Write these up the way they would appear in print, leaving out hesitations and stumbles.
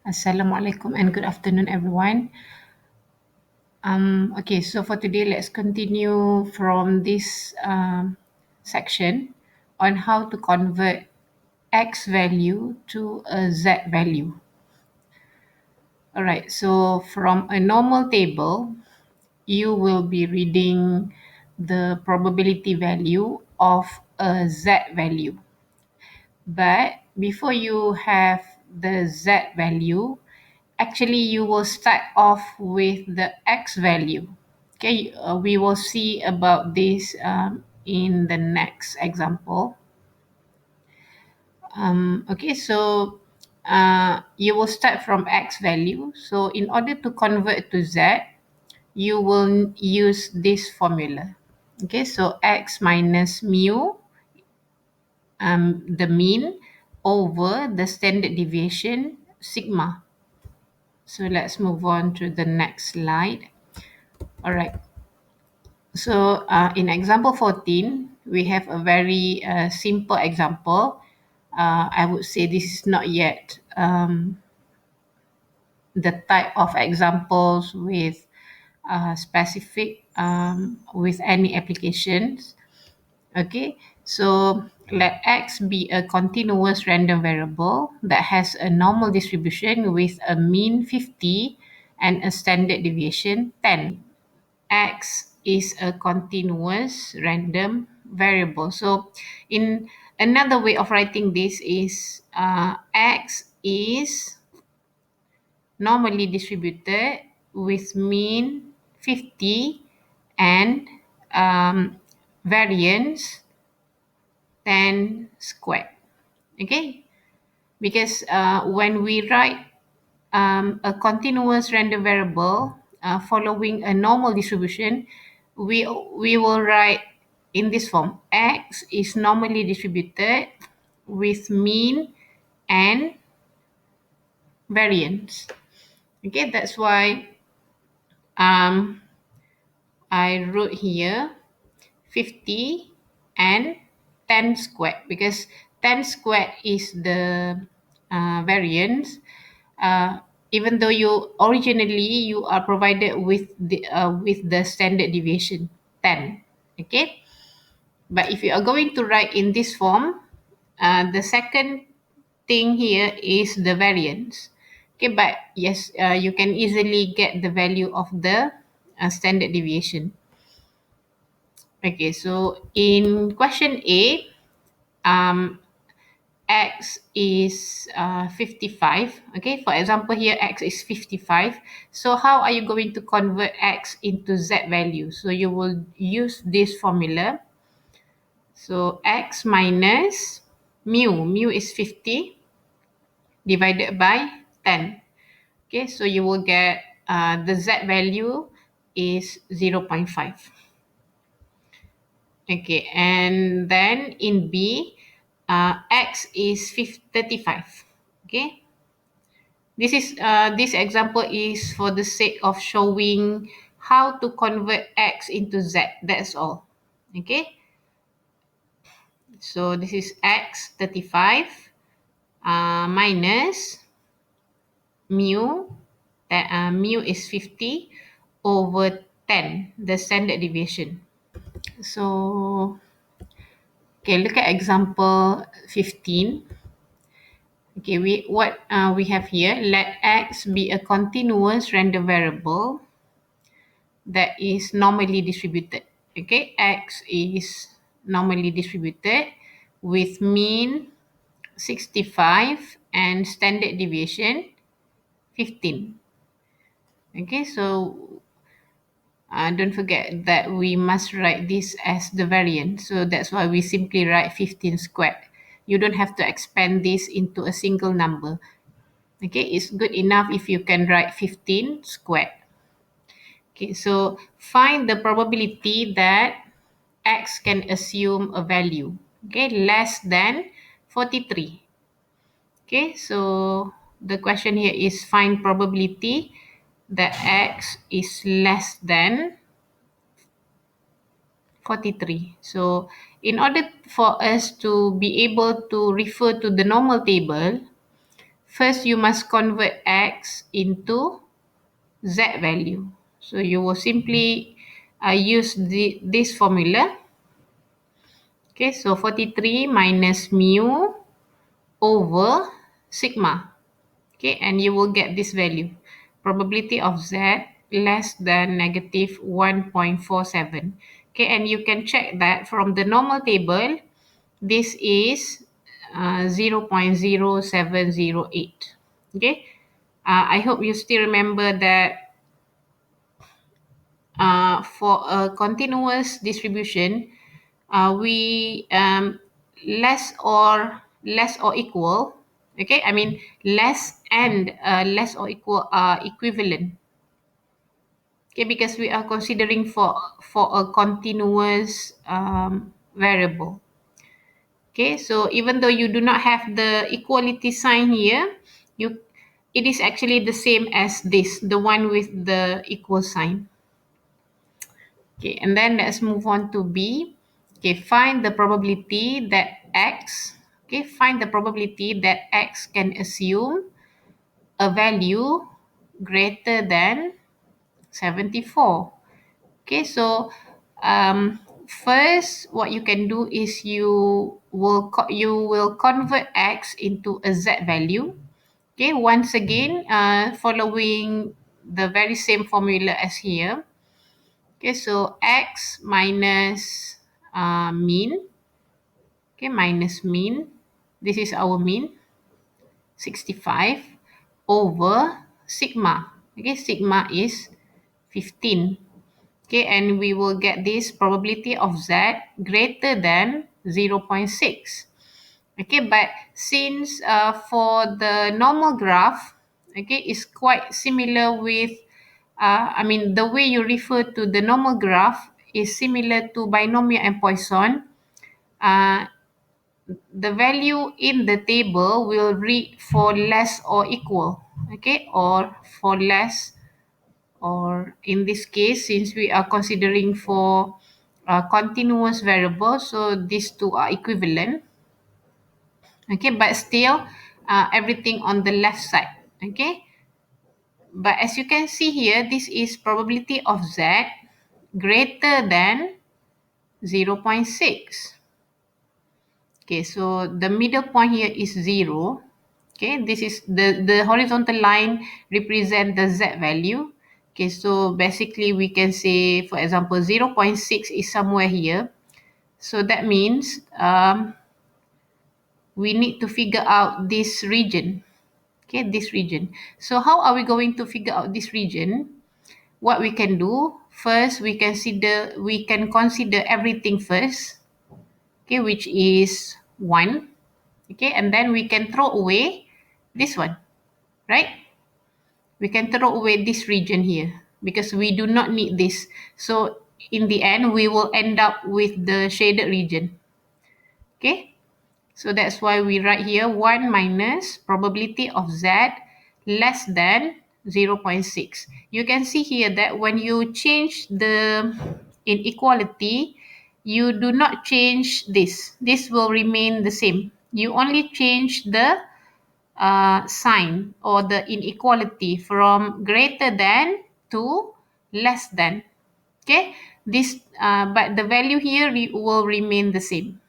Assalamualaikum and good afternoon, everyone. Okay, so for today, let's continue from this section on how to convert X value to a Z value. All right, so from a normal table, you will be reading the probability value of a Z value. But before you have the Z value, actually you will start off with the X value. Okay, we will see about this in the next example. Okay, so you will start from X value. So in order to convert to Z, you will use this formula. Okay, so X minus mu, the mean, over the standard deviation sigma. So let's move on to the next slide. All right. So in example 14, we have a very simple example. I would say this is not yet the type of examples with specific with any applications. Okay, so let X be a continuous random variable that has a normal distribution with a mean 50 and a standard deviation 10. X is a continuous random variable. So in another way of writing this is X is normally distributed with mean 50 and variance 10 squared. Okay, because when we write a continuous random variable following a normal distribution, we will write in this form: X is normally distributed with mean and variance. Okay, that's why I wrote here 50 and 10 squared, because 10 squared is the variance. Even though you originally you are provided with the standard deviation 10. Okay, but if you are going to write in this form, the second thing here is the variance. Okay, but yes, you can easily get the value of the standard deviation. Okay, so in question A, X is 55. Okay, for example here, X is 55. So how are you going to convert X into Z value? So you will use this formula. So X minus mu is 50 divided by 10. Okay, so you will get the Z value is 0.5. Okay, and then in B, X is 35. Okay, this example is for the sake of showing how to convert X into Z. That's all. Okay, so this is X 35 minus mu. Mu is 50 over 10, the standard deviation. So, okay, look at example 15. Okay, we have here, let X be a continuous random variable that is normally distributed. Okay, X is normally distributed with mean 65 and standard deviation 15. Okay, so don't forget that we must write this as the variance. So that's why we simply write 15 squared. You don't have to expand this into a single number. Okay, it's good enough if you can write 15 squared. Okay, so find the probability that X can assume a value, okay, less than 43. Okay, so the question here is find probability that X is less than 43. So in order for us to be able to refer to the normal table, first you must convert x into z value. So you will simply use this formula. Okay, so 43 minus mu over sigma. Okay, and you will get this value. Probability of z less than negative 1.47. Okay, and you can check that from the normal table. This is 0.0708. Okay, I hope you still remember that for a continuous distribution, we less or equal. Okay, I mean less and less or equal are equivalent. Okay, because we are considering for a continuous variable. Okay, so even though you do not have the equality sign here, it is actually the same as this, the one with the equal sign. Okay, and then let's move on to B. Okay, find the probability that X, okay, find the probability that X can assume a value greater than 74. Okay, so first what you can do is you will convert X into a Z value. Okay, once again, following the very same formula as here. Okay, so x minus mean. Okay, minus mean. This is our mean, 65 over sigma. Okay, sigma is 15. Okay, and we will get this probability of z greater than 0.6. Okay, but since for the normal graph, okay, is quite similar with I mean, the way you refer to the normal graph is similar to binomial and Poisson. Uh, the value in the table will read for less or equal, okay, or for less, or in this case, since we are considering for continuous variable, so these two are equivalent, okay, but still everything on the left side, okay. But as you can see here, this is probability of z greater than 0.6. Okay, so the middle point here is 0. Okay, this is the horizontal line represent the z value. Okay, so basically we can say, for example, 0.6 is somewhere here. So that means we need to figure out this region. Okay, this region. So how are we going to figure out this region? What we can do first, we can consider everything first, okay, which is 1, okay, and then we can throw away this one, right? We can throw away this region here because we do not need this. So in the end we will end up with the shaded region. Okay, so that's why we write here 1 minus probability of z less than 0.6. You can see here that when you change the inequality, you do not change this. This will remain the same. You only change the sign or the inequality from greater than to less than. Okay, this but the value here will remain the same.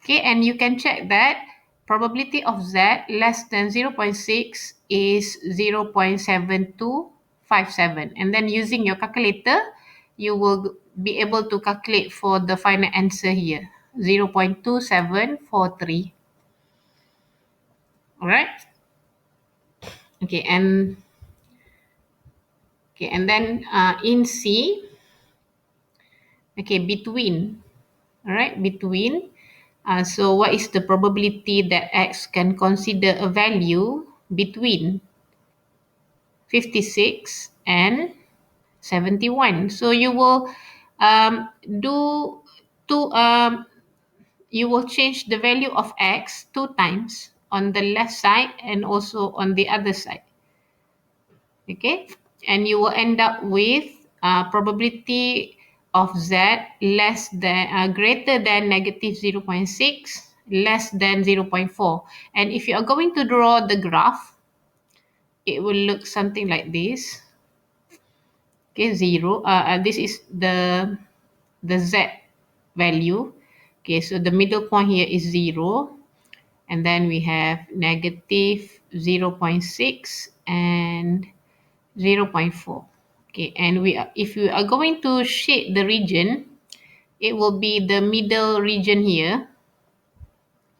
Okay, and you can check that probability of z less than 0.6 is 0.7257. And then using your calculator, you will be able to calculate for the final answer here, 0.2743. All right. Okay, and then in C, okay, between. All right, between. So what is the probability that X can consider a value between 56 and 71? So you will do two, you will change the value of X 2 times on the left side and also on the other side. Okay, and you will end up with probability of z less than greater than negative 0.6 less than 0.4. And if you are going to draw the graph, it will look something like this. Okay, 0. This is the Z value. Okay, so the middle point here is 0. And then we have negative 0.6 and 0.4. Okay, and if we are going to shade the region, it will be the middle region here,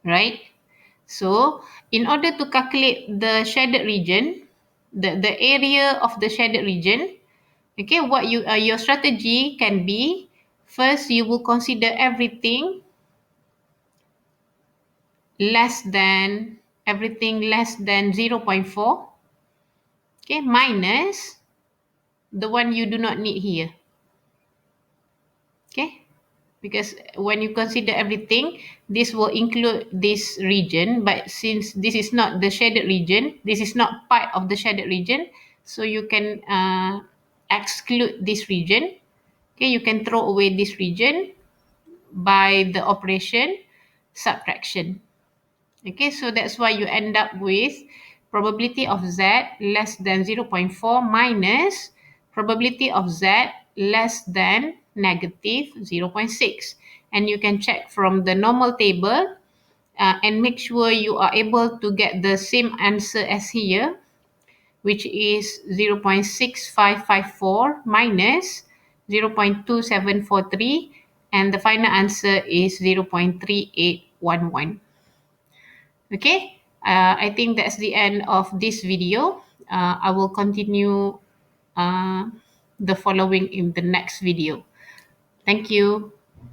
right? So in order to calculate the shaded region, the area of the shaded region, okay, what your strategy can be, first you will consider everything less than 0.4, okay, minus the one you do not need here. Okay, because when you consider everything, this will include this region, but since this is not the shaded region, this is not part of the shaded region, so you can exclude this region. Okay, you can throw away this region by the operation subtraction. Okay, so that's why you end up with probability of Z less than 0.4 minus probability of Z less than negative 0.6. And you can check from the normal table and make sure you are able to get the same answer as here, which is 0.6554 minus 0.2743, and the final answer is 0.3811. Okay, I think that's the end of this video. I will continue uh, the following in the next video. Thank you.